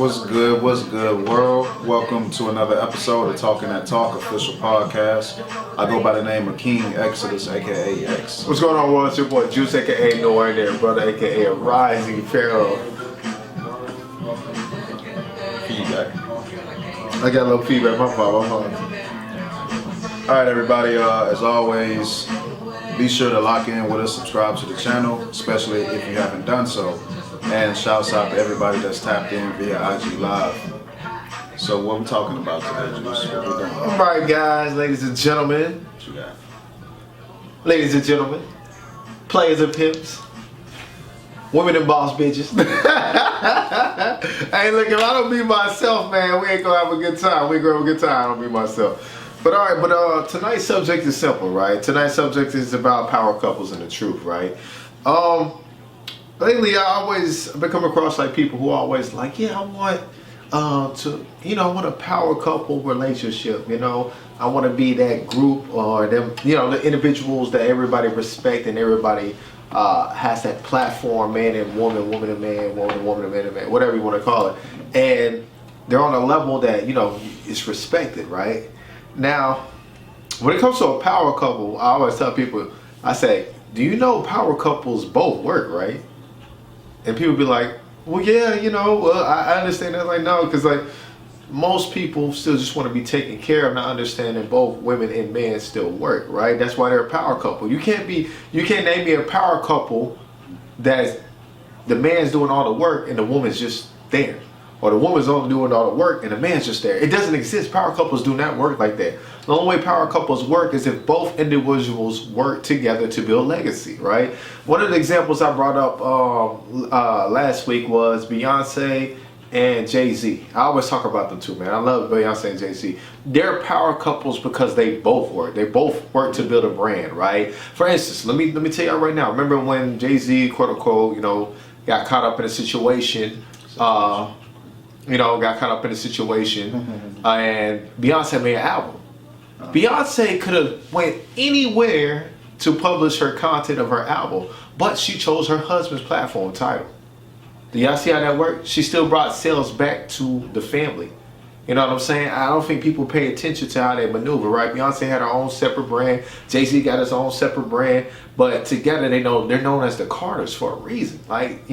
What's good, world? Welcome to another episode of Talking That Talk official podcast. I go by the name of King Exodus, aka X. What's going on, world? It's your boy Juice, aka No Ordinary Brother, aka Rising Pharaoh. Feedback. I got a little feedback. My fault. All right, everybody. As always, be sure to lock in with us, subscribe to the channel, especially if you haven't done so. And shouts out to everybody that's tapped in via IG Live. So what we talking about today, Juice? What we doing? All right, guys, ladies and gentlemen. What you got? Ladies and gentlemen. Players and pimps. Women and boss bitches. Hey, look, if I don't be myself, man, we ain't gonna have a good time. We ain't gonna have a good time. I don't be myself. But all right, tonight's subject is simple, right? Tonight's subject is about power couples and the truth, right? Lately, I've been coming across like people who are always like, yeah, I want I want a power couple relationship. I want to be that group or them, the individuals that everybody respect and everybody has that platform, man and woman, woman and man, woman and man and man, whatever you want to call it. And they're on a level that, is respected, right? Now, when it comes to a power couple, I always tell people, I say, do you know power couples both work, right? And people be like, well, yeah, I understand that. Like, no, because like most people still just want to be taken care of, not understanding both women and men still work, right? That's why they're a power couple. You can't name me a power couple that the man's doing all the work and the woman's just there. Or the woman's only doing all the work and the man's just there. It doesn't exist. Power couples do not work like that. The only way power couples work is if both individuals work together to build legacy, right? One of the examples I brought up last week was Beyonce and Jay-Z. I always talk about them too, man. I love Beyonce and Jay-Z. They're power couples because they both work. They both work to build a brand, right? For instance, let me tell you right now. Remember when Jay-Z, quote unquote, got caught up in a situation. Got caught up in a situation, and Beyonce made an album. Beyonce could have went anywhere to publish her content of her album, but she chose her husband's platform, Tidal. Do y'all see how that worked? She still brought sales back to the family. You know what I'm saying? I don't think people pay attention to how they maneuver, right? Beyonce had her own separate brand. Jay-Z got his own separate brand. But together, they're known as the Carters for a reason. Like,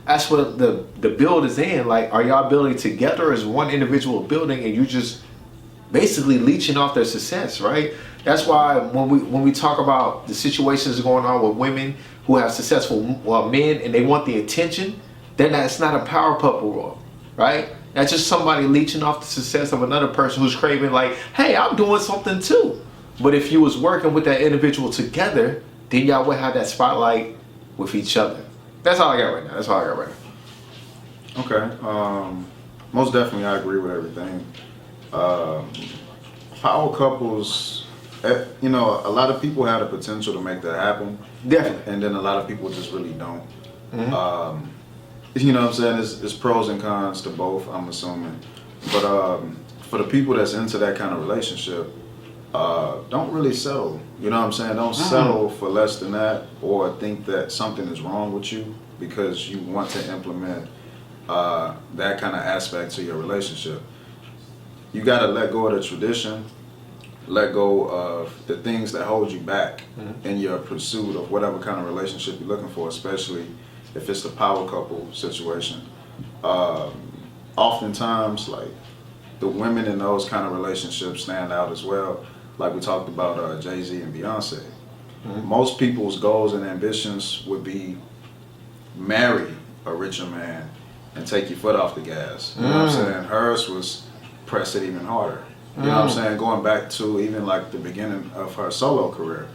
that's what the build is in. Like, are y'all building together as one individual building and you just basically leeching off their success, right? That's why when we talk about the situations going on with women who have successful men and they want the attention, then that's not a power couple role, right? That's just somebody leeching off the success of another person who's craving like, hey, I'm doing something too. But if you was working with that individual together, then y'all would have that spotlight with each other. That's all I got right now. Okay. Most definitely I agree with everything. Power couples, a lot of people have the potential to make that happen. Definitely. And then a lot of people just really don't. Mm-hmm. You know what I'm saying? It's pros and cons to both, I'm assuming. But for the people that's into that kind of relationship, don't really settle. You know what I'm saying? Don't settle for less than that or think that something is wrong with you because you want to implement that kind of aspect to your relationship. You got to let go of the tradition, let go of the things that hold you back in your pursuit of whatever kind of relationship you're looking for, especially if it's a power couple situation. Oftentimes, like, the women in those kind of relationships stand out as well. Like we talked about Jay-Z and Beyonce. Most people's goals and ambitions would be marry a richer man and take your foot off the gas. You know what I'm saying? Hers was press it even harder. You know what I'm saying? Going back to even like the beginning of her solo career.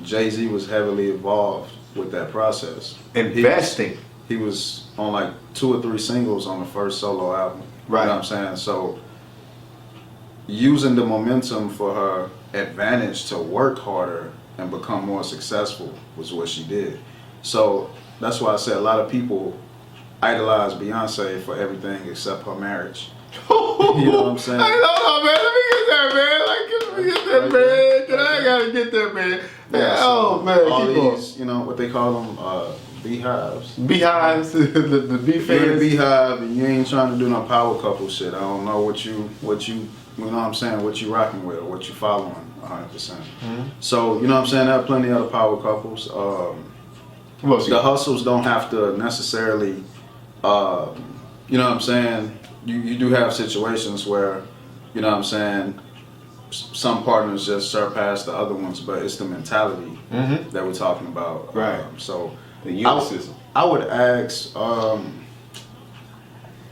Jay-Z was heavily involved with that process. Investing. He was on like 2 or 3 singles on the first solo album. Right. You know what I'm saying? So using the momentum for her advantage to work harder and become more successful was what she did. So that's why I said a lot of people idolize Beyonce for everything except her marriage. You know what I'm saying? Hey, hold on, man. Let me get that, man. Let me get that, man. I gotta get that, man. Yeah, Oh, man. All Keep these, what they call them, beehives. Beehives, the bee If you're in a fans. beehive and you ain't trying to do no power couple shit, I don't know what you know what I'm saying, what you rocking with or what you following 100%. So, you know what I'm saying, there are plenty of other power couples. What else you The got? hustles don't have to necessarily, you know what I'm saying, you do have situations where, you know what I'm saying, some partners just surpass the other ones, but it's the mentality that we're talking about. Right. So The unicism. I would ask,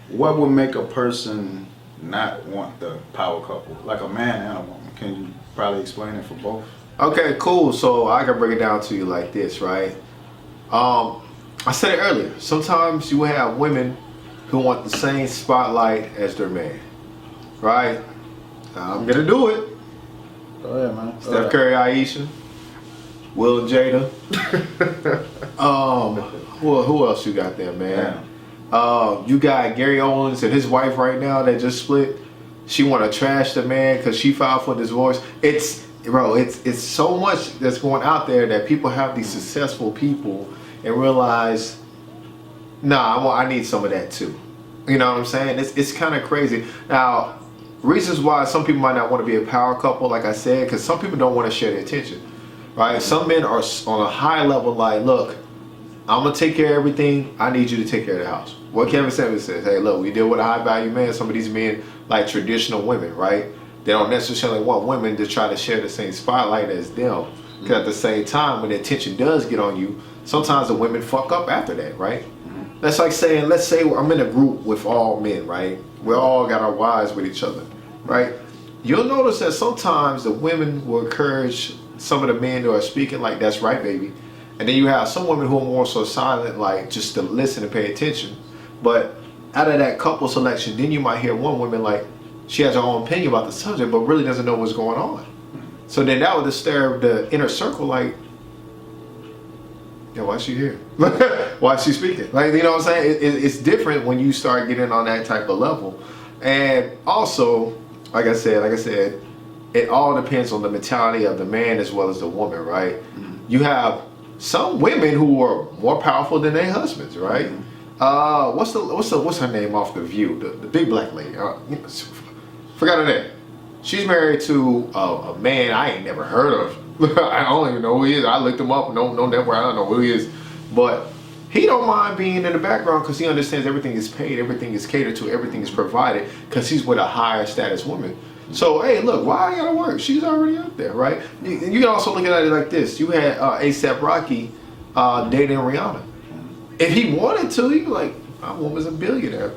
what would make a person not want the power couple, like a man and a woman? Can you probably explain it for both? Okay, cool. So I can break it down to you like this, right? I said it earlier. Sometimes you have women who want the same spotlight as their man, right? I'm gonna do it. Go ahead, man. Steph Curry, Aisha, Will and Jada. Who else you got there, man? You got Gary Owens and his wife right now that just split. She want to trash the man because she filed for divorce. It's so much that's going out there that people have these successful people and realize, nah, I need some of that too. You know what I'm saying? It's kind of crazy. Now, reasons why some people might not want to be a power couple, like I said, because some people don't want to share their attention, right? Some men are on a high level, like, look, I'm gonna take care of everything. I need you to take care of the house. What Kevin Samuels says, hey, look, we deal with a high value man. Some of these men, like traditional women, right? They don't necessarily want women to try to share the same spotlight as them. Because at the same time, when the attention does get on you, sometimes the women fuck up after that, right? That's like saying, let's say I'm in a group with all men, right? We all got our wives with each other, right? You'll notice that sometimes the women will encourage some of the men who are speaking like, that's right, baby. And then you have some women who are more so silent, like just to listen and pay attention. But out of that couple selection, then you might hear one woman like, she has her own opinion about the subject, but really doesn't know what's going on. So then that would disturb the inner circle, like, yeah, why is she here? Why is she speaking? Like, you know what I'm saying? It's different when you start getting on that type of level. And also, like I said, it all depends on the mentality of the man as well as the woman, right? You have some women who are more powerful than their husbands, right? What's her name off The View? The big black lady. Forgot her name. She's married to a man I ain't never heard of. I don't even know who he is. I looked him up. No, never. I don't know who he is. But he don't mind being in the background because he understands everything is paid, everything is catered to, everything is provided because he's with a higher status woman. So, hey, look, why I gotta work? She's already out there, right? You can also look at it like this. You had A$AP Rocky dating Rihanna. If he wanted to, he'd be like, my woman's a billionaire.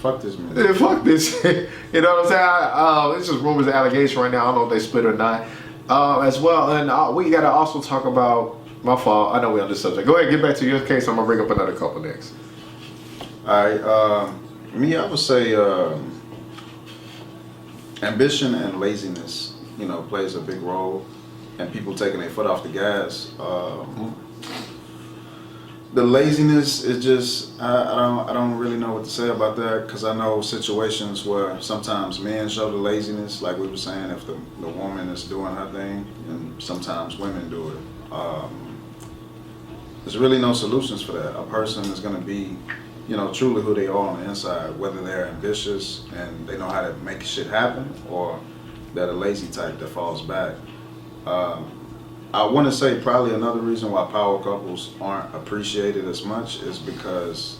Fuck this man. Yeah, fuck this. You know what I'm saying? It's just rumors and allegations right now. I don't know if they split or not. As well, and we gotta also talk about, my fault, I know we're on this subject. Go ahead, get back to your case. I'm gonna bring up another couple next. Alright, me, I would say ambition and laziness, you know, plays a big role, and people taking their foot off the gas. The laziness is just, I don't really know what to say about that, because I know situations where sometimes men show the laziness, like we were saying, if the woman is doing her thing, and sometimes women do it. There's really no solutions for that. A person is going to be, you know, truly who they are on the inside, whether they're ambitious and they know how to make shit happen, or they're the lazy type that falls back. I want to say probably another reason why power couples aren't appreciated as much is because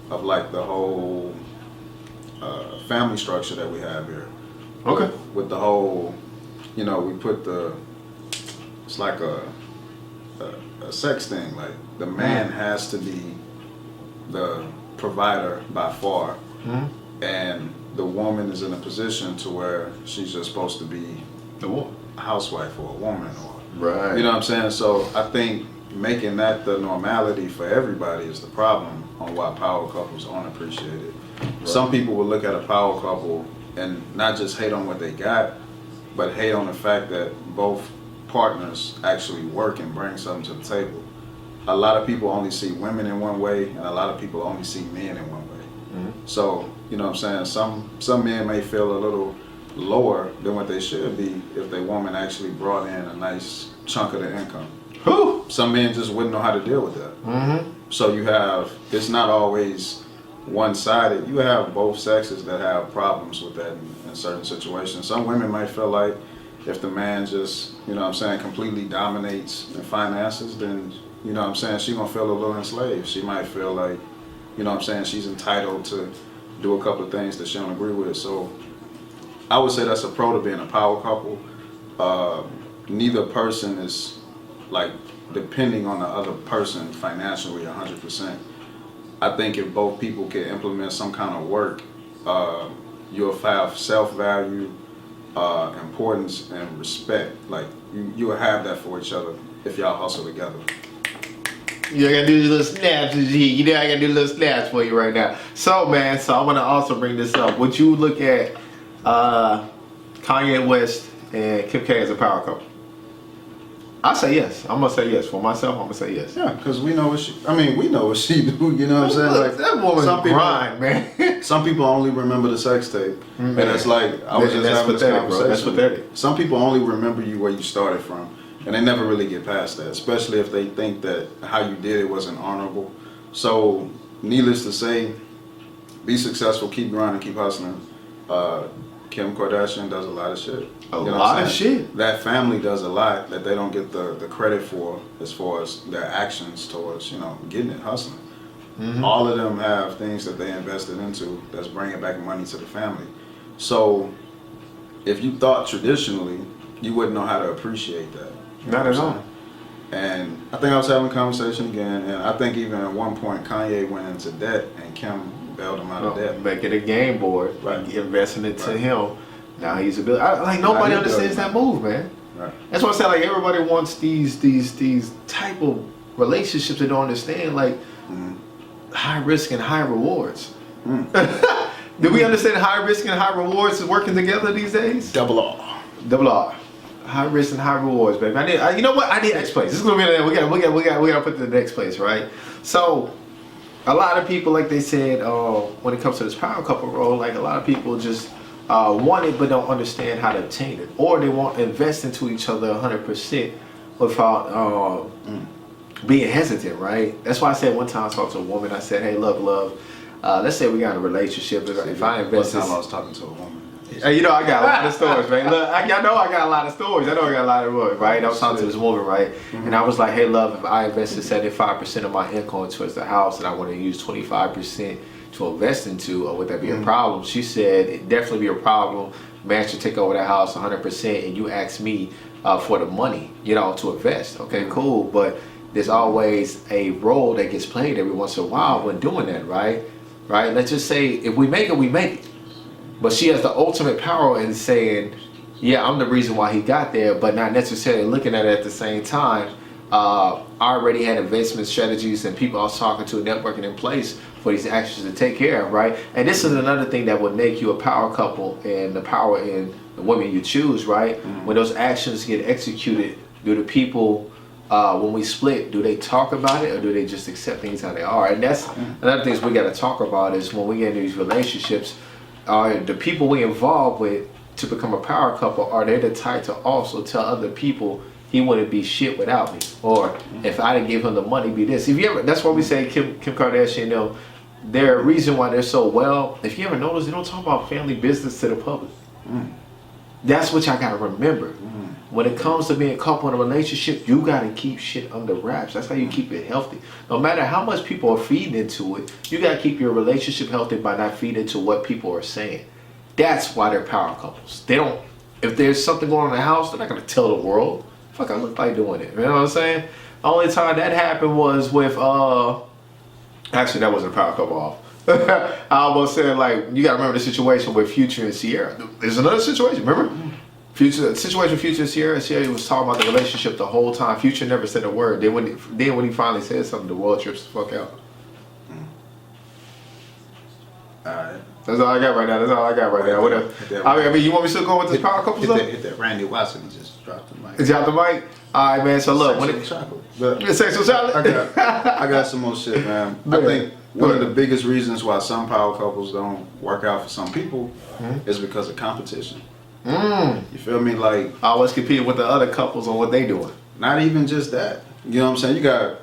of like the whole family structure that we have here. Okay. With the whole, you know, we put it's like a sex thing. Like the man has to be the provider by far, and the woman is in a position to where she's just supposed to be The woman. a housewife or a woman, or Right. you know what I'm saying? So I think making that the normality for everybody is the problem on why power couples aren't appreciated. Right. Some people will look at a power couple and not just hate on what they got, but hate on the fact that both partners actually work and bring something to the table. A lot of people only see women in one way, and a lot of people only see men in one way. So, you know what I'm saying? Some men may feel a little lower than what they should be if their woman actually brought in a nice chunk of the income. Whew. Some men just wouldn't know how to deal with that. Mm-hmm. So it's not always one-sided. You have both sexes that have problems with that in certain situations. Some women might feel like if the man just, completely dominates the finances, then, she's gonna feel a little enslaved. She might feel like, she's entitled to do a couple of things that she don't agree with. So I would say that's a pro to being a power couple. Neither person is like depending on the other person financially 100%. I think if both people can implement some kind of work, you'll have self-value, importance, and respect. Like you'll have that for each other if y'all hustle together. Yeah, I gotta do little snaps. You know, I gotta do little snaps for you right now. So, man, I'm gonna also bring this up. Would you look at Kanye West and Kim K as a power couple? I say yes. I'm gonna say yes for myself. I'm gonna say yes. Yeah, because we know what she do. You know what I'm saying? Like that woman grind, man. Some people only remember the sex tape, and it's like I was just having this conversation. Bro. That's pathetic. Some people only remember you where you started from, and they never really get past that. Especially if they think that how you did it wasn't honorable. So, needless to say, be successful, keep grinding, keep hustling. Kim Kardashian does a lot of shit. A lot of shit. That family does a lot that they don't get the credit for as far as their actions towards, getting it, hustling. Mm-hmm. All of them have things that they invested into that's bringing back money to the family. So if you thought traditionally, you wouldn't know how to appreciate that. Not at all. And I think I was having a conversation again, and I think even at one point Kanye went into debt and Kim bailed him out of debt. Make it a game board, right. Investing it to him. Now he's a billionaire. Like nobody understands that move, man. Right. That's why I say like everybody wants these type of relationships they don't understand, like high risk and high rewards. Do we understand high risk and high rewards is working together these days? Double R. Double R. High risk and high rewards, baby. You know what? I need next place. This is gonna be we gotta put the next place, right? So a lot of people, like they said, when it comes to this power couple role, like a lot of people just want it but don't understand how to obtain it, or they won't invest into each other 100% without being hesitant, right? That's why I said one time I talked to a woman. I said, "Hey, love. Let's say we got in a relationship. If I invest, one time I was talking to a woman. I got a lot of stories, man. Look, I know I got a lot of stories. I know I got a lot of stories, right? I was talking to this woman, right? Mm-hmm. And I was like, "Hey, love, if I invested 75% of my income towards the house, and I want to use 25% to invest into, would that be a problem?" She said, "It'd definitely be a problem. Man should take over the house 100%, and you ask me for the money, to invest. Okay, cool, but there's always a role that gets played every once in a while when doing that, right? Right? Let's just say if we make it, we make it. But she has the ultimate power in saying, yeah, I'm the reason why he got there, but not necessarily looking at it at the same time. I already had investment strategies and people I was talking to, networking in place for these actions to take care of, right? And this is another thing that would make you a power couple, and the power in the women you choose, right? When those actions get executed, do the people, when we split, do they talk about it, or do they just accept things how they are? And that's another thing we got to talk about is when we get into these relationships, are the people we involved with to become a power couple, are they the type to also tell other people he wouldn't be shit without me, or if I didn't give him the money, be this. If you ever, that's why we say Kim Kardashian, they're a reason why they're so well. If you ever notice, they don't talk about family business to the public. That's what y'all gotta remember. When it comes to being a couple in a relationship, you gotta keep shit under wraps. That's how you keep it healthy. No matter how much people are feeding into it, you gotta keep your relationship healthy by not feeding into what people are saying. That's why they're power couples. They don't, if there's something going on in the house, they're not gonna tell the world. Fuck, I look like doing it. You know what I'm saying? The only time that happened was with, actually that wasn't a power couple off. I almost said, like, you gotta remember the situation with Future and Sierra. There's another situation, remember? Future and Sierra. Sierra was talking about the relationship the whole time. Future never said a word. Then when he finally said something, the world trips the fuck out. Alright. That's all I got right now. What else? I mean, you want me to still go with this power couple stuff? Hit that Randy Watson just dropped the mic. Drop the mic? Alright, man. So look, sexual chocolate. I got some more shit, man. I think one of the biggest reasons why some power couples don't work out for some people is because of competition. You feel me? Like, I always compete with the other couples on what they doing. Not even just that. You know what I'm saying? You got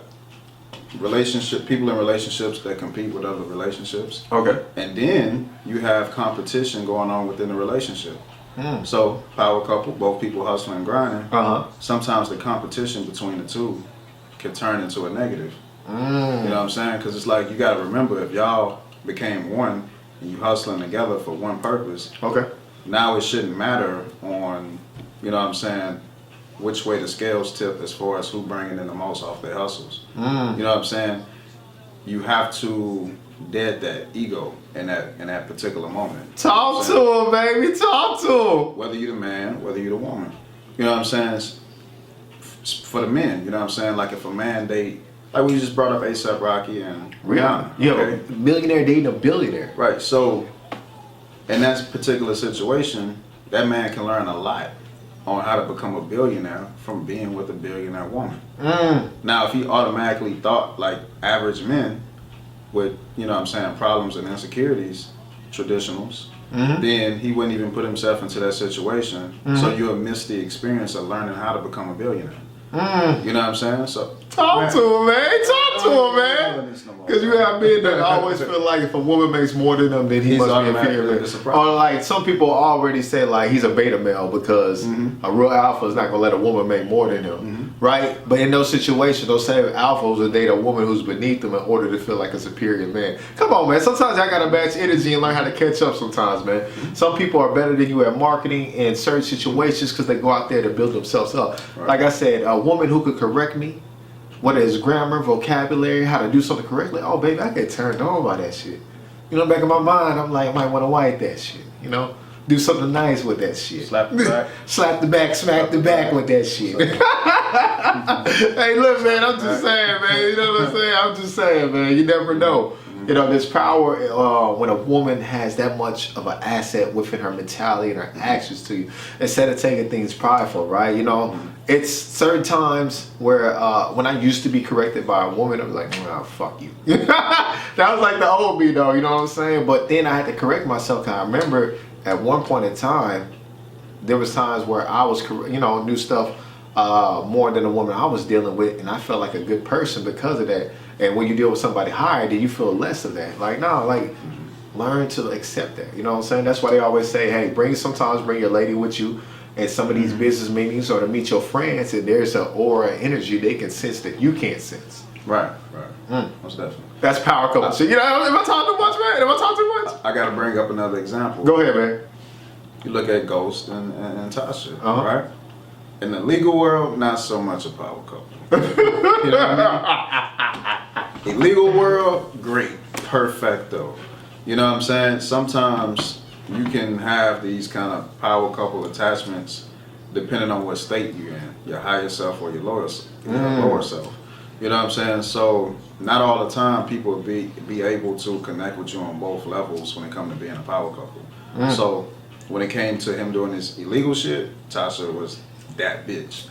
people in relationships that compete with other relationships. Okay. And then you have competition going on within the relationship. So, power couple, both people hustling and grinding. Sometimes the competition between the two can turn into a negative. You know what I'm saying? Because it's like, you got to remember, if y'all became one and you hustling together for one purpose, now it shouldn't matter on, you know what I'm saying, which way the scales tip as far as who bringing in the most off their hustles. You know what I'm saying? You have to dead that ego in that particular moment. Talk to him, baby. Talk to him. Whether you're the man, whether you're the woman. You know what I'm saying? For the men, you know what I'm saying? Like if a man like we just brought up A$AP Rocky and Rihanna. You have a millionaire dating a billionaire. Right. So in that particular situation, that man can learn a lot on how to become a billionaire from being with a billionaire woman. Now, if he automatically thought like average men with, you know what I'm saying, problems and insecurities, traditionals, then he wouldn't even put himself into that situation. So you'll miss the experience of learning how to become a billionaire. You know what I'm saying? So talk to him, man. Talk to him, man. Because you have men that always feel like if a woman makes more than them, then he must be inferior. Or like some people already say like he's a beta male because a real alpha is not gonna let a woman make more than him, right? But in those situations, those same alphas will date a woman who's beneath them in order to feel like a superior man. Come on, man. Sometimes I gotta match energy and learn how to catch up. Sometimes, man. Some people are better than you at marketing in certain situations because they go out there to build themselves up. Like I said, a woman who could correct me, whether it's grammar, vocabulary, how to do something correctly, oh baby, I get turned on by that shit. You know, back in my mind, I'm like, I might want to wipe that shit. You know, do something nice with that shit. Slap the back. Slap the back, smack the back with that shit. Hey, look, man, I'm just saying, man. You know what I'm saying? I'm just saying, man. You never know. You know, there's power when a woman has that much of an asset within her mentality and her actions to you. Instead of taking things prideful, right? You know, it's certain times where when I used to be corrected by a woman, I was like, oh, fuck you. That was like the old me, though. You know what I'm saying? But then I had to correct myself. Cause I remember at one point in time, there was times where I was, knew stuff more than the woman I was dealing with, and I felt like a good person because of that. And when you deal with somebody higher, then you feel less of that. Like, no, like, learn to accept that. You know what I'm saying? That's why they always say, hey, sometimes bring your lady with you at some of these business meetings or to meet your friends, and there's an aura, energy they can sense that you can't sense. Right. Most definitely. That's power couple. So, you know, am I talking too much, man? Am I talking too much? I got to bring up another example. Go ahead, man. You look at Ghost and Tasha, right? In the legal world, not so much a power couple. You know what I mean? Illegal world, great, perfecto. You know what I'm saying? Sometimes you can have these kind of power couple attachments depending on what state you're in, your higher self or your lower self. You know what I'm saying? So not all the time people will be able to connect with you on both levels when it comes to being a power couple. So when it came to him doing this illegal shit, Tasha was that bitch.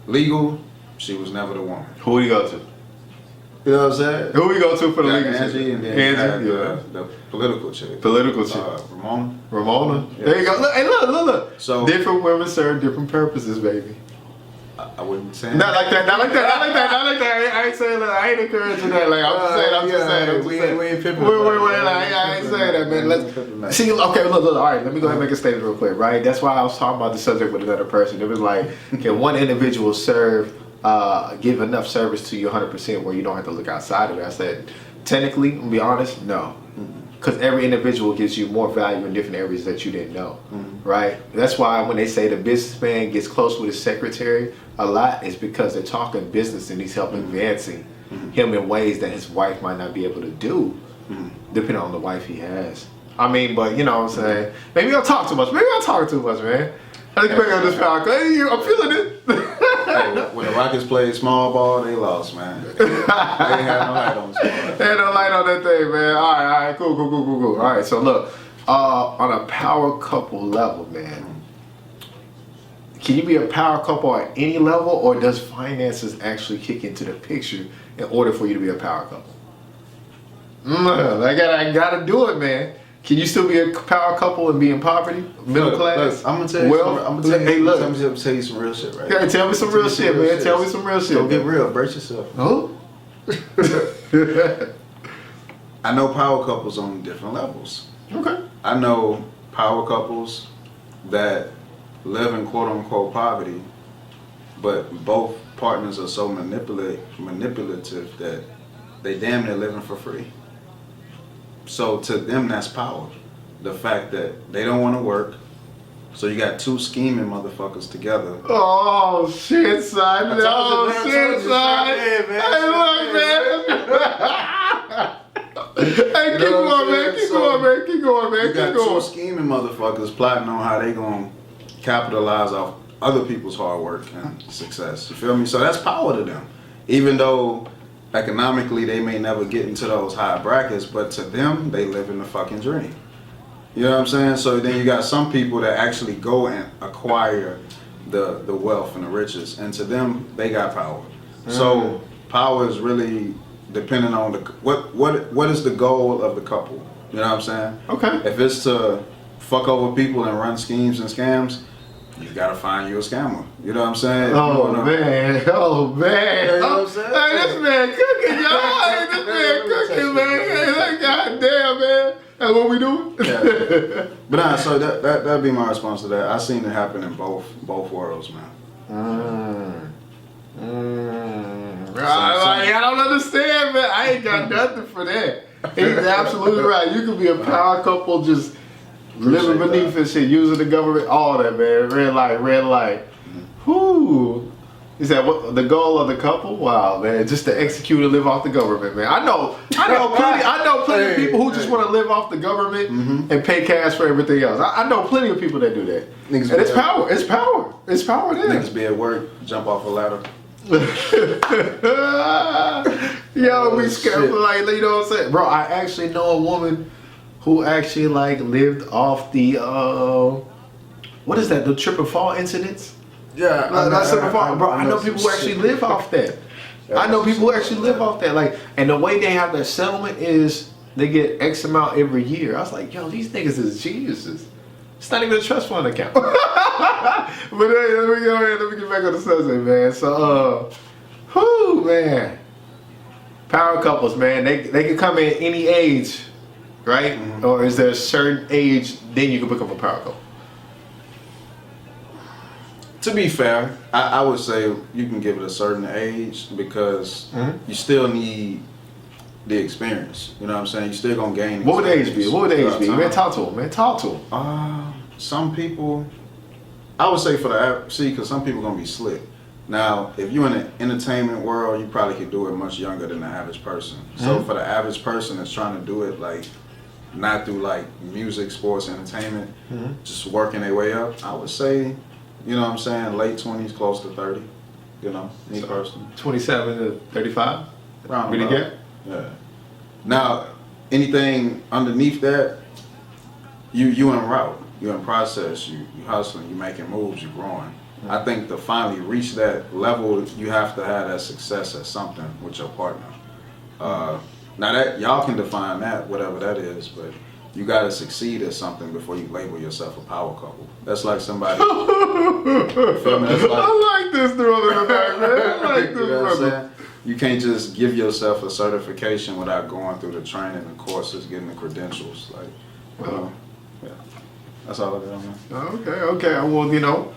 Legal, she was never the woman. Who do you go to? You know what I'm saying? Who we go to for the legal Angie, shit? and then the political chick. Political chick. Ramona. Yeah. There you go. Look, hey, look. So different women serve different purposes, baby. I wouldn't say Not like that. I ain't saying that. I ain't encouraging that. Like I'm just saying. We ain't pimping. I ain't saying that, man. Let's see. Okay, look. All right, let me go ahead and make a statement real quick. Right. That's why I was talking about the subject with another person. It was like, can one individual give enough service to you 100% where you don't have to look outside of it? I said, technically, to be honest, no. Because every individual gives you more value in different areas that you didn't know, right? That's why when they say the businessman gets close with his secretary a lot, it's because they're talking business and he's helping advancing him in ways that his wife might not be able to do, depending on the wife he has. I mean, but you know what I'm saying? Maybe I'll talk too much. Man. Let's bring up this power. Hey, I'm feeling it. Hey, when the Rockets played small ball, they lost, man. They had no light on the squad. They had no light on that thing, man. All right, cool. All right, so look, on a power couple level, man, can you be a power couple at any level, or does finances actually kick into the picture in order for you to be a power couple? I gotta do it, man. Can you still be a power couple and be in poverty, middle class? I'm gonna tell you. I'm gonna tell you some real shit, right? Yeah, tell me some real shit, man. Tell me some real shit. Don't get real. Brace yourself. Oh. I know power couples on different levels. Okay. I know power couples that live in quote unquote poverty, but both partners are so manipulative that they damn near living for free. So to them, that's power. The fact that they don't want to work, so you got two scheming motherfuckers together. Oh shit, son! Oh shit, son! Hey, look, man. Hey, keep going, man. Keep going, man. Keep going, man. You got two scheming motherfuckers plotting on how they gonna capitalize off other people's hard work and success. You feel me? So that's power to them. Even though economically they may never get into those high brackets, but to them, they live in the fucking dream. You know what I'm saying? So then you got some people that actually go and acquire the wealth and the riches, and to them, they got power. So power is really depending on what is the goal of the couple. You know what I'm saying? Okay. If it's to fuck over people and run schemes and scams, you gotta find you a scammer. You know what I'm saying? Oh man. Oh man. You know what I'm saying? Hey, this man cooking, y'all. Hey, this man cooking, man. Hey, like, goddamn, man. That's what we do. Yeah. But nah, so that'd be my response to that. I seen it happen in both worlds, man. I don't understand, man. I ain't got nothing for that. He's absolutely right. You could be a power couple just living beneath and shit, using the government, all that, man. Red light. Whoo. Is that what the goal of the couple? Wow, man, just to execute and live off the government, man. I know plenty of people who just want to live off the government and pay cash for everything else. I know plenty of people that do that. And it's power. It's power. It's power there. Niggas be at work, jump off a ladder. Yo, we scared, like, you know what I'm saying? Bro, I actually know a woman who actually like lived off the what is that? The trip and fall incidents? Yeah, bro. I know people who actually live off that. I know people who actually live off that. Like, and the way they have that settlement is they get X amount every year. I was like, yo, these niggas is geniuses. It's not even a trust fund account. But hey, let me go ahead. Let me get back on the subject, man. So, whoo, man. Power couples, man. They can come in any age, right? Or is there a certain age then you can become a power couple? To be fair, I would say you can give it a certain age because you still need the experience. You know what I'm saying? You still gonna gain. What would the age be? What would the age be? Man, talk to him, man. Talk to him. Some people, I would say for the because some people gonna be slick. Now, if you're in the entertainment world, you probably could do it much younger than the average person. So for the average person that's trying to do it like not through like music, sports, entertainment, just working their way up, I would say, you know what I'm saying, late 20s, close to 30. You know, me personally. 27 to 35. Round Really about. get? Yeah. Now, anything underneath that, you en route, you in process, you hustling, you making moves, you growing. I think to finally reach that level, you have to have that success at something with your partner. Now that y'all can define that, whatever that is, but you gotta succeed at something before you label yourself a power couple. That's like somebody. Feel me? That's like, I like this brother in the back, man. I like this you know what I'm brother. saying? You can't just give yourself a certification without going through the training and courses, getting the credentials. Like, you know, yeah. That's all I got, man. Okay. Well, you know,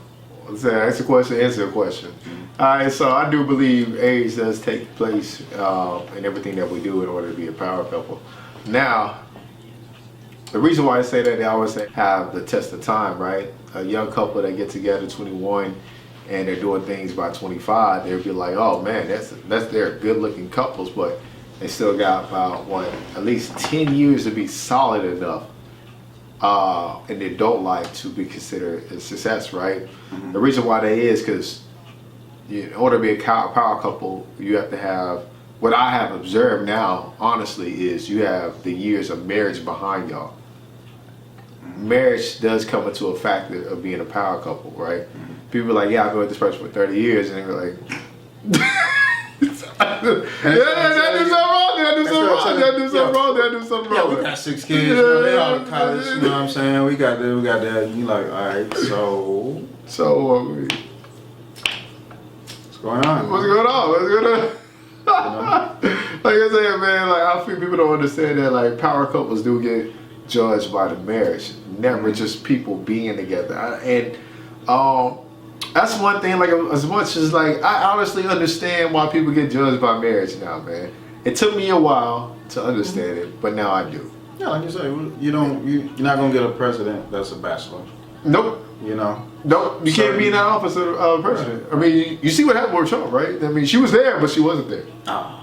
ask a question, answer a question. All right, so I do believe age does take place in everything that we do in order to be a power couple. Now, the reason why I say that, they always say have the test of time, right? A young couple that get together 21 and they're doing things by 25, they'll be like, oh man, that's they're good looking couples, but they still got about at least 10 years to be solid enough in their adult life to be considered a success, right? The reason why that is because in order to be a power couple, you have to have, what I have observed now, honestly, is you have the years of marriage behind y'all. Marriage does come into a factor of being a power couple, right? People are like, yeah, I've been with this person for 30 years, and they're like, there's do something wrong. Did I do something wrong? Did I do something wrong? Yeah, we got 6 kids. You know, they all in college. You know what I'm saying? We got that. You like, all right, so. What's going on? What's going on? Like I said, man, like I feel people don't understand that like power couples do get judged by the marriage, never just people being together. And that's one thing. Like as much as like I honestly understand why people get judged by marriage now, man. It took me a while to understand it, but now I do. Yeah, like you say, you're not gonna get a president that's a bachelor. Nope. You know. Nope, you can't be in that office of president. Right. I mean, you see what happened with Trump, right? I mean, she was there, but she wasn't there. Oh,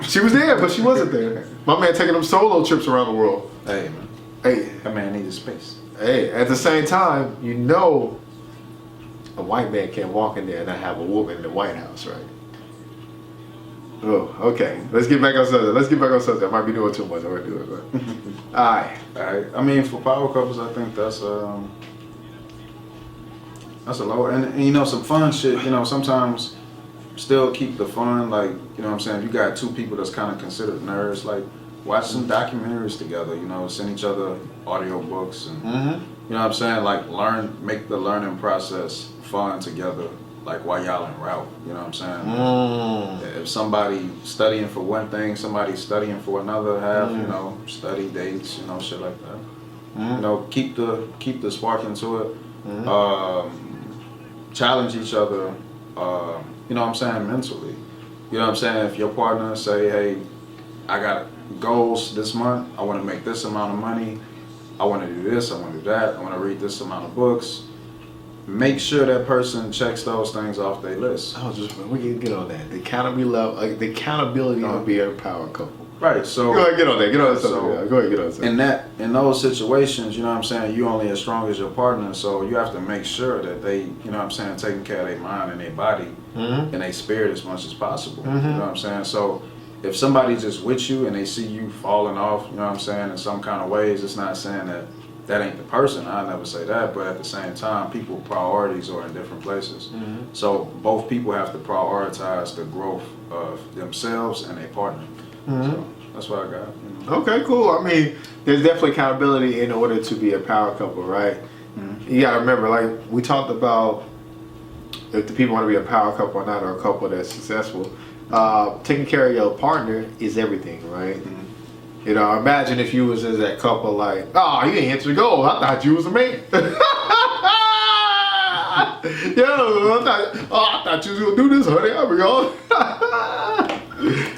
she was there, but she wasn't there. My man taking them solo trips around the world. Hey, man. Hey. That man needed space. Hey, at the same time, you know a white man can't walk in there and not have a woman in the White House, right? Oh, okay. Let's get back on subject. I might be doing too much. I might do it, but... Alright. I mean, for power couples, I think that's a low, and you know, some fun shit, you know, sometimes still keep the fun, like, you know what I'm saying, if you got two people that's kind of considered nerds, like, watch some documentaries together, you know, send each other audio books, and, you know what I'm saying, like, make the learning process fun together, like, while y'all en route, you know what I'm saying, if somebody studying for one thing, somebody studying for another half, you know, study dates, you know, shit like that, you know, keep the spark into it, challenge each other, you know what I'm saying, mentally. You know what I'm saying? If your partner say, hey, I got goals this month, I want to make this amount of money, I want to do this, I want to do that, I want to read this amount of books, make sure that person checks those things off their list. We can get on that. The accountability of being a power couple. Right, so go ahead, get on that. Go ahead, get on that. In those situations, you know what I'm saying, you only as strong as your partner, so you have to make sure that they, you know what I'm saying, taking care of their mind and their body and their spirit as much as possible. You know what I'm saying? So if somebody's just with you and they see you falling off, you know what I'm saying, in some kind of ways, it's not saying that ain't the person. I never say that, but at the same time, people's priorities are in different places. So both people have to prioritize the growth of themselves and their partner. So that's what I got. You know. Okay, cool. I mean, there's definitely accountability in order to be a power couple, right? You gotta remember, like we talked about, if the people want to be a power couple or not, or a couple that's successful, taking care of your partner is everything, right? You know, imagine if you was as that couple like, oh, you didn't answer the goal. I thought you was a man. I thought you was gonna do this, honey. There we go.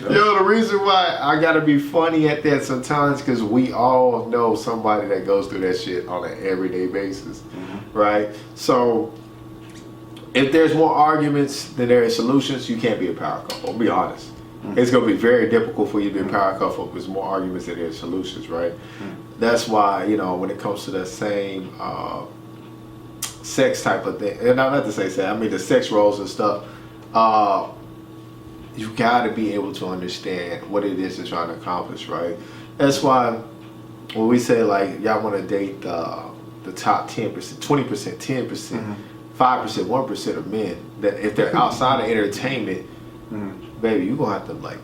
Yo, the reason why I gotta be funny at that sometimes, because we all know somebody that goes through that shit on an everyday basis, right? So if there's more arguments than there are solutions, you can't be a power couple. I'll be honest. It's gonna be very difficult for you to be a power couple if there's more arguments than there are solutions, right? That's why, you know, when it comes to the same sex type of thing, and I'm not to say sex, I mean the sex roles and stuff, you gotta be able to understand what it is you're trying to accomplish, right? That's why when we say like y'all want to date the top 10%, 20%, 10%, 5%, 1% of men, that if they're outside of entertainment, baby, you gonna have to like,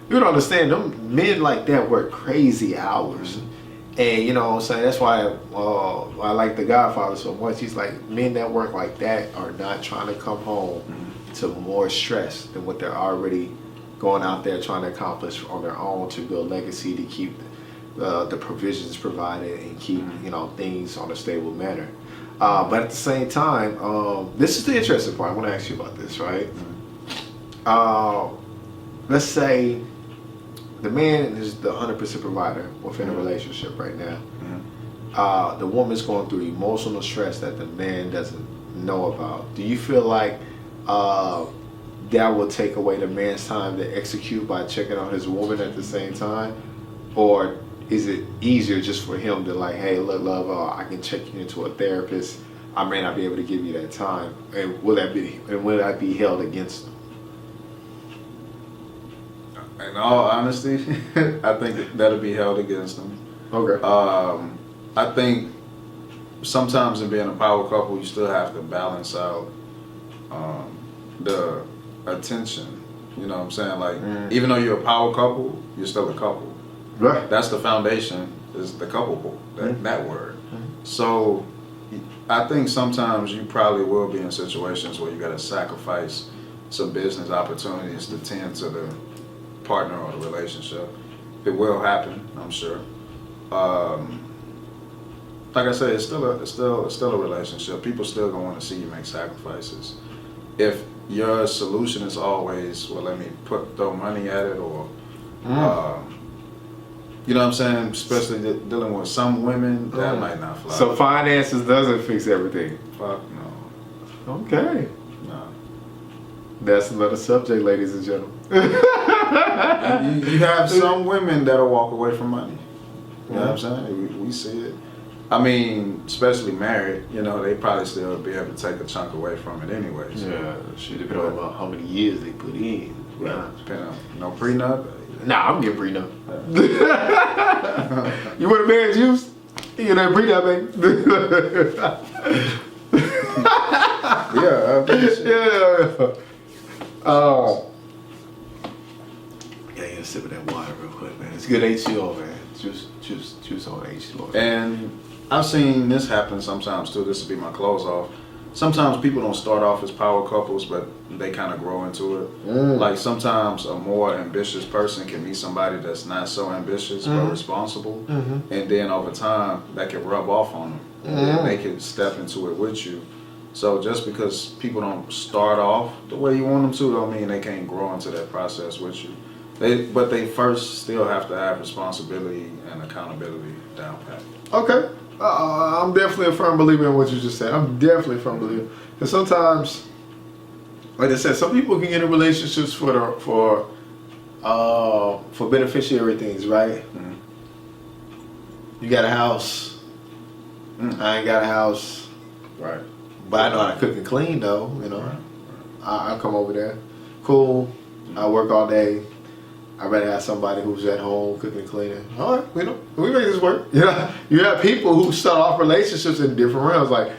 you don't understand, them men like that work crazy hours. And you know what I'm saying, that's why I like The Godfather so much. He's like, men that work like that are not trying to come home to more stress than what they're already going out there trying to accomplish on their own to build legacy, to keep the provisions provided and keep, you know, things on a stable manner. But at the same time, this is the interesting part. I want to ask you about this, right? Let's say the man is the 100% provider within a relationship right now. The woman's going through emotional stress that the man doesn't know about. Do you feel like that will take away the man's time to execute by checking on his woman at the same time? Or is it easier just for him to like, hey, look, love, I can check you into a therapist. I may not be able to give you that time. And will that be held against him? In all honesty, I think that'll be held against them. Okay. I think sometimes in being a power couple, you still have to balance out the attention You know what I'm saying? Like, even though you're a power couple, you're still a couple. Right. That's the foundation, is the couple, that word. So, I think sometimes you probably will be in situations where you got to sacrifice some business opportunities to tend to the partner or the relationship. It will happen, I'm sure. Like I said, it's still a relationship. People still gonna want to see you make sacrifices. If your solution is always, well, let me throw money at it, or you know what I'm saying? Especially dealing with some women, that might not fly. So finances doesn't fix everything. Fuck no. Okay. No. That's another subject, ladies and gentlemen. You have some women that'll walk away from money. You know what I'm saying? We see it. I mean, especially married, you know, they probably still be able to take a chunk away from it anyway. So. Yeah, should depend on how many years they put in. Yeah, depending on no prenup. Nah, I'm getting prenup. You want a man's use? You get that prenup, baby. Yeah, yeah, get a sip of that water real quick, man. It's good HCO, man. Juice on HCO. And I've seen this happen sometimes too. This will be my close off. Sometimes people don't start off as power couples, but they kind of grow into it. Like sometimes a more ambitious person can meet somebody that's not so ambitious but responsible, and then over time that can rub off on them, and they can step into it with you. So just because people don't start off the way you want them to, don't mean they can't grow into that process with you. But they first still have to have responsibility and accountability down pat. Okay. I'm definitely a firm believer in what you just said. I'm definitely a firm believer. Because sometimes, like I said, some people can get in relationships for beneficiary things, right? You got a house. I ain't got a house. Right. But I know how to cook and clean, though. You know, I come over there. Cool. I work all day. I'd rather have somebody who's at home cooking and cleaning. All right, you know, we make this work. You know, you have people who start off relationships in different realms. Like,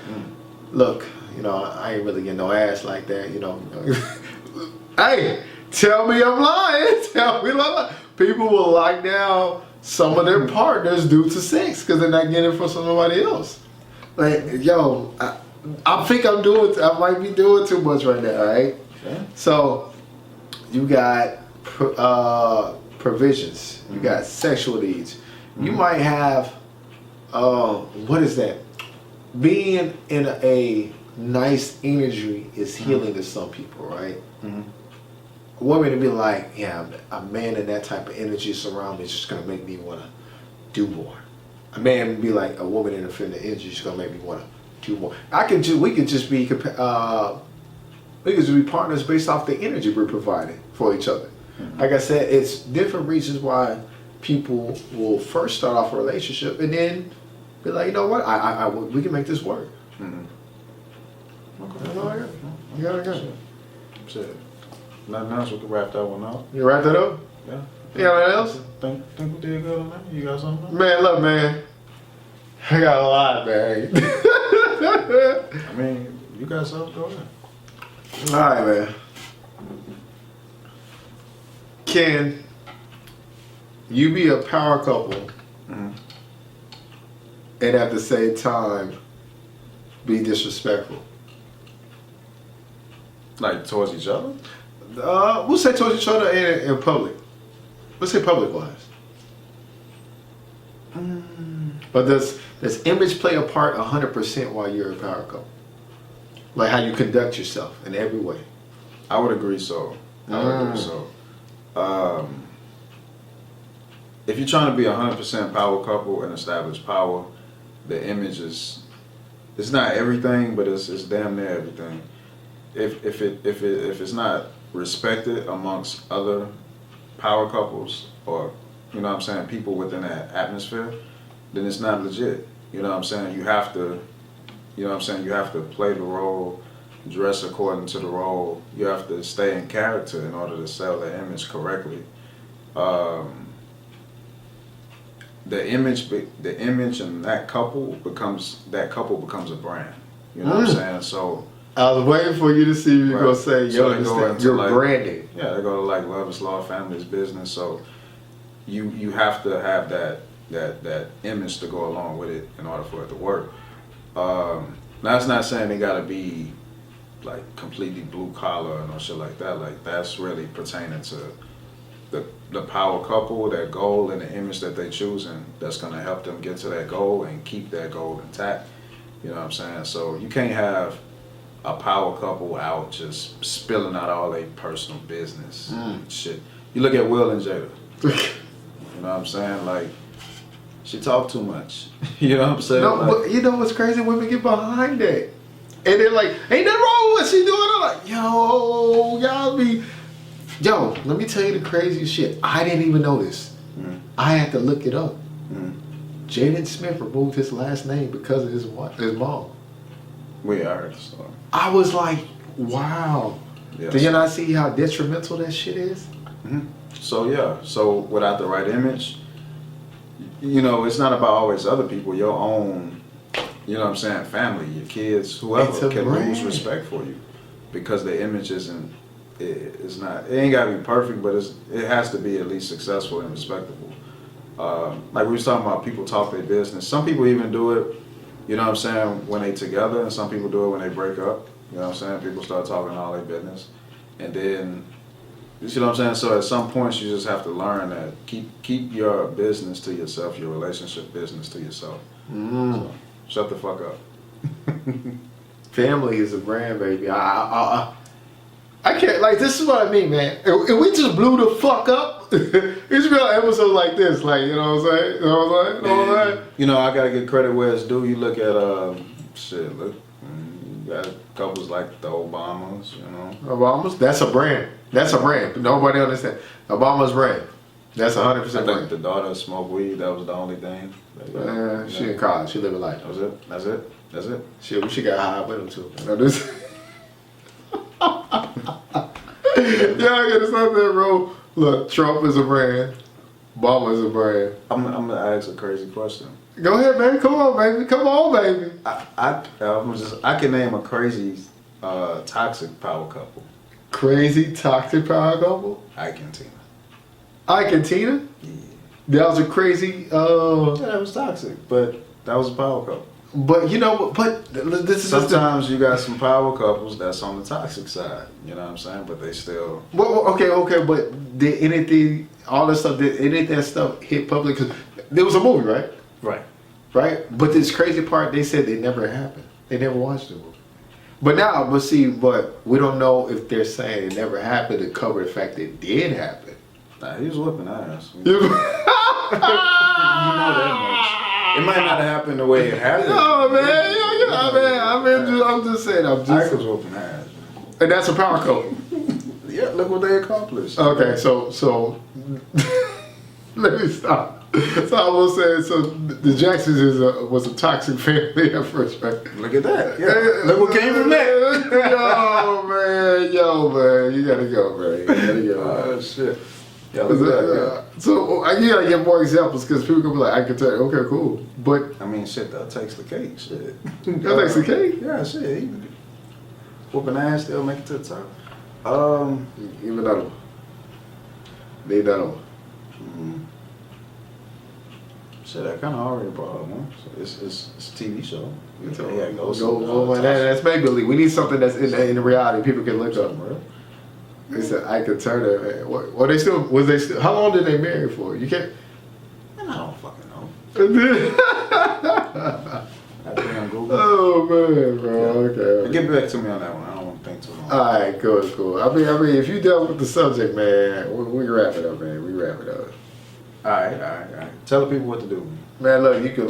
look, you know, I ain't really getting no ass like that. You know, hey, tell me I'm lying. Tell me I'm lying. People will lock down some of their partners due to sex because they're not getting it from somebody else. Like, yo, I think I might be doing too much right now. All right, so you got provisions. You got sexual needs. You might have what is that? Being in a nice energy is healing to some people, right? A woman to be like, yeah, a man in that type of energy surround me is just gonna make me wanna do more. A man would be like, a woman in a feminine energy is gonna make me wanna do more. We could just be partners based off the energy we're providing for each other. Like I said, it's different reasons why people will first start off a relationship and then be like, you know what, we can make this work. Okay. That's all I got. You got it. Shit. Nothing else, we can wrap that one up. You wrap that up? Yeah. You got anything else? Think we did good on that? You got something? Man, look, man. I got a lot, man. I mean, you got something? Go ahead. All right, man. Can you be a power couple and at the same time be disrespectful? Like towards each other? We'll say towards each other in public. Let's say public wise. But does image play a part 100% while you're a power couple? Like how you conduct yourself in every way? I would agree so. If you're trying to be 100% power couple and establish power, the image it's not everything, but it's damn near everything. If it's not respected amongst other power couples, or you know what I'm saying, people within that atmosphere, then it's not legit. You know what I'm saying? You have to play the role, dress according to the role. You have to stay in character in order to sell the image correctly. The image in that couple becomes a brand. You know what I'm saying? So I was waiting for you to see if you're gonna say So they go into you're like branding. Yeah, they go to like Love is Law, Family's Business. So you have to have that image to go along with it in order for it to work. That's not saying they gotta be like completely blue collar and no shit like that. Like that's really pertaining to the power couple, that goal and the image that they choosing that's gonna help them get to that goal and keep that goal intact. You know what I'm saying? So you can't have a power couple out just spilling out all their personal business and shit. You look at Will and Jada. You know what I'm saying? Like, she talk too much. You know what I'm saying? No, like, but you know what's crazy? Women get behind that. And they're like, ain't nothing wrong with what she doing. I'm like, yo, y'all be... Yo, let me tell you the craziest shit. I didn't even know this. I had to look it up. Jaden Smith removed his last name because of his mom. I heard the story. I was like, wow. Yes. Do you not see how detrimental that shit is? So without the right image, you know, it's not about always other people. Your own, you know what I'm saying, family, your kids, whoever can lose respect for you because the image isn't. It's not. It ain't gotta be perfect, but it has to be at least successful and respectable. Like we was talking about, people talk their business. Some people even do it. You know what I'm saying, when they together, and some people do it when they break up. You know what I'm saying? People start talking all their business. And then, you see what I'm saying? So at some points you just have to learn that keep your business to yourself, your relationship business to yourself. So, shut the fuck up. Family is a brand, baby. I can't, like, this is what I mean, man. If we just blew the fuck up, it's real episodes like this, like, you know what I'm saying? You know what I'm saying? You know, I gotta give credit where it's due. You look at, you got couples like the Obamas, you know. Obamas? That's a brand. That's a brand. Nobody understands. Obama's brand. That's 100% I brand. think the daughter smoked weed. That was the only thing. She in college. She living life. That's it. Shit, we should get high with them too. You know this? Y'all get something, bro. Look, Trump is a brand. Obama is a brand. I'm gonna ask a crazy question. Go ahead, baby. Come on, baby. Come on, baby. I can name a crazy toxic power couple. Crazy toxic power couple. Ike and Tina. Ike and Tina. Yeah. That was a crazy. Yeah, that was toxic, but that was a power couple. But you know, but this is sometimes you got some power couples that's on the toxic side. You know what I'm saying? But they still. Well, okay, but did anything, all that stuff, did any of that stuff hit public? Because there was a movie, right? Right. But this crazy part, they said they never happened. They never watched the movie. But we don't know if they're saying it never happened to cover the fact that it did happen. Nah, he was whooping ass. You know that much. It might not have happened the way it happened. No, man. I'm just saying. Ike was whooping ass. And that's a power couple. Yeah, look what they accomplished. Okay, so let me stop. So I was saying, so the Jacksons was a toxic family at first, right? Look at that. Yeah. Look what came from that. Yo, man, you gotta go, man. You gotta go. Oh, shit. Yeah, look at that. Yeah. So you gotta get more examples because people can be like, I can tell you, okay, cool. But I mean, shit, that takes the cake. Shit. That takes the cake? Yeah, shit. Whooping ass, still make it to the top. Even though they done. Shit, that kind of already brought up, man. So it's a TV show. That's make believe. We need something that's in the reality people can look up, bro. They said Ike Turner, man. What they still? How long did they marry for? You can't. Man, I don't fucking know. Oh man, bro. Okay. Get back to me on that one. I don't want to think too long. All right, cool. I mean, if you dealt with the subject, man, we wrap it up, man. We wrap it up. All right. Tell the people what to do. Man, look, you can.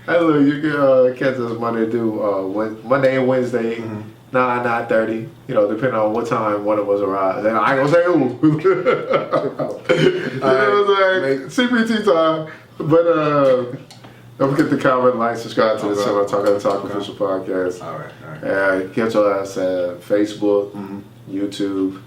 Hey, look, you can catch us Monday and Wednesday, 9:30. You know, depending on what time one of us arrives. And I ain't gonna say who. You know what I'm saying? CPT time. But don't forget to comment, like, subscribe to the channel, Talk Official Podcast. All right. Catch us at Facebook, YouTube,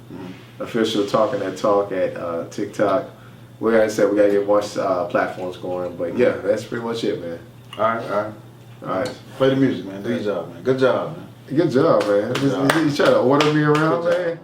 Official Talking That Talk at TikTok. Like I said, we gotta get more platforms going. But yeah, that's pretty much it, man. All right. All right. Play the music, man. Do your job, man. Good job, man. Good job, man. Good job. You try to order me around, Good job. man.